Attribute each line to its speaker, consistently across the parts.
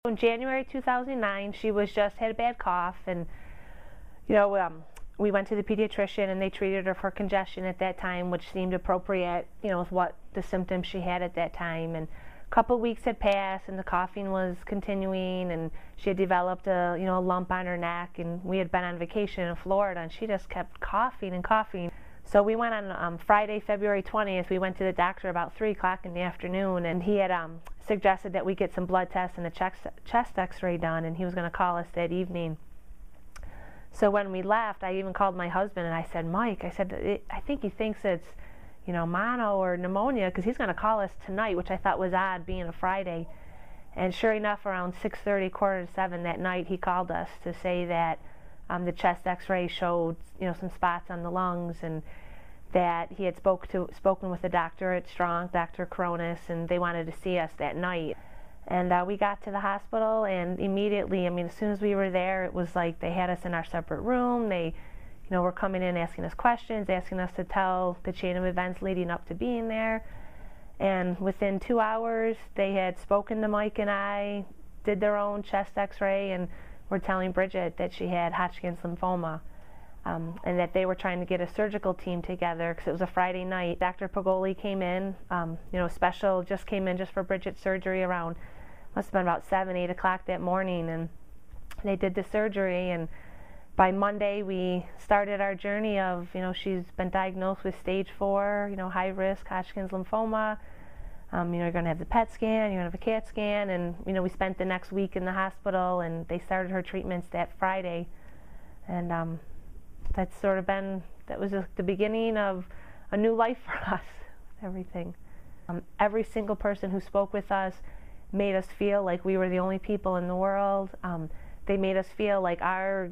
Speaker 1: In January 2009, she had a bad cough, and we went to the pediatrician, and they treated her for congestion at that time, which seemed appropriate, with what the symptoms she had at that time. And a couple weeks had passed, and the coughing was continuing, and she had developed a lump on her neck, and we had been on vacation in Florida, and she just kept coughing and coughing. So we went on Friday, February 20th. We went to the doctor about 3 o'clock in the afternoon, and he had suggested that we get some blood tests and a chest x-ray done, and he was going to call us that evening. So when we left, I even called my husband, and I said, Mike, I said, I think he thinks it's, mono or pneumonia, because he's going to call us tonight, which I thought was odd, being a Friday. And sure enough, around 6:30, 6:45 that night, he called us to say that the chest x-ray showed, some spots on the lungs, and that he had spoken with the doctor at Strong, Dr. Korones, and they wanted to see us that night. And we got to the hospital, and immediately, as soon as we were there, it was like they had us in our separate room. They, were coming in asking us questions, asking us to tell the chain of events leading up to being there. And within 2 hours, they had spoken to Mike and I, did their own chest x-ray, and were telling Bridgette that she had Hodgkin's lymphoma. And that they were trying to get a surgical team together, because it was a Friday night. Dr. Pagoli came in, just came in just for Bridgette's surgery around, must have been about 7, 8 o'clock that morning, and they did the surgery. And by Monday, we started our journey of, she's been diagnosed with stage 4, high risk Hodgkin's lymphoma. You're going to have the PET scan, you're going to have a CAT scan, and we spent the next week in the hospital, and they started her treatments that Friday. And that's that was the beginning of a new life for us, everything. Every single person who spoke with us made us feel like we were the only people in the world. They made us feel like our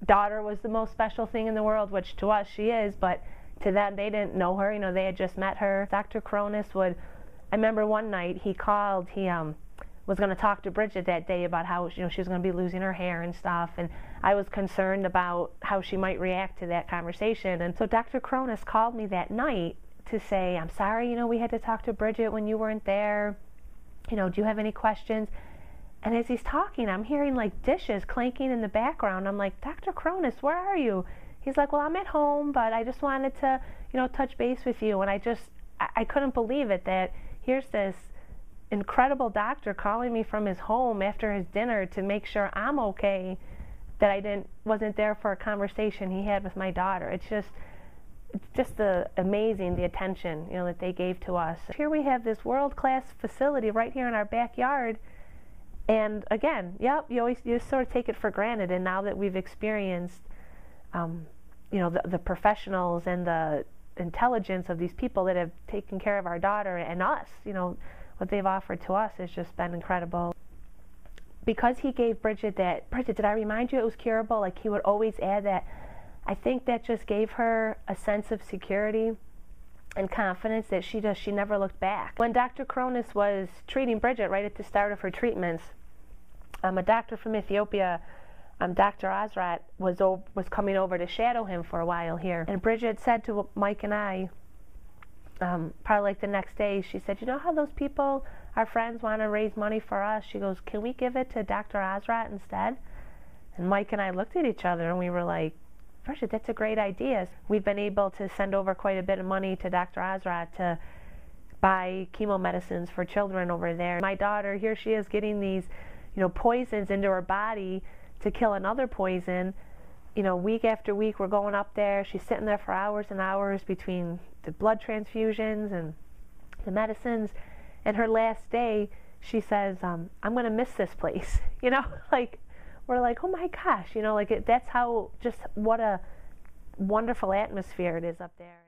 Speaker 1: daughter was the most special thing in the world, which to us she is, but to them, they didn't know her, they had just met her. Dr. Korones I remember one night he called, he was going to talk to Bridgette that day about how she was going to be losing her hair and stuff, and I was concerned about how she might react to that conversation. And so Dr. Korones called me that night to say, I'm sorry, we had to talk to Bridgette when you weren't there. Do you have any questions? And as he's talking, I'm hearing like dishes clanking in the background. I'm like, Dr. Korones, where are you? He's like, well, I'm at home, but I just wanted to, touch base with you. And I couldn't believe it, that here's this incredible doctor calling me from his home after his dinner to make sure I'm okay, that I wasn't there for a conversation he had with my daughter. It's just amazing, the attention that they gave to us. Here we have this world-class facility right here in our backyard, and again, you just sort of take it for granted. And now that we've experienced the professionals and the intelligence of these people that have taken care of our daughter and us, what they've offered to us has just been incredible. Because he gave Bridgette Bridgette, did I remind you it was curable? Like, he would always add that. I think that just gave her a sense of security and confidence that she never looked back. When Dr. Korones was treating Bridgette right at the start of her treatments, a doctor from Ethiopia, Dr. Asrat, was coming over to shadow him for a while here. And Bridgette said to Mike and I, probably like the next day, she said, how those people, our friends, want to raise money for us? She goes, can we give it to Dr. Asrat instead? And Mike and I looked at each other, and we were like, Bridgette, that's a great idea. We've been able to send over quite a bit of money to Dr. Asrat to buy chemo medicines for children over there. My daughter, here she is getting these, poisons into her body to kill another poison. Week after week, we're going up there. She's sitting there for hours and hours between the blood transfusions and the medicines. And her last day, she says, I'm going to miss this place. We're like, oh my gosh, that's how, just what a wonderful atmosphere it is up there.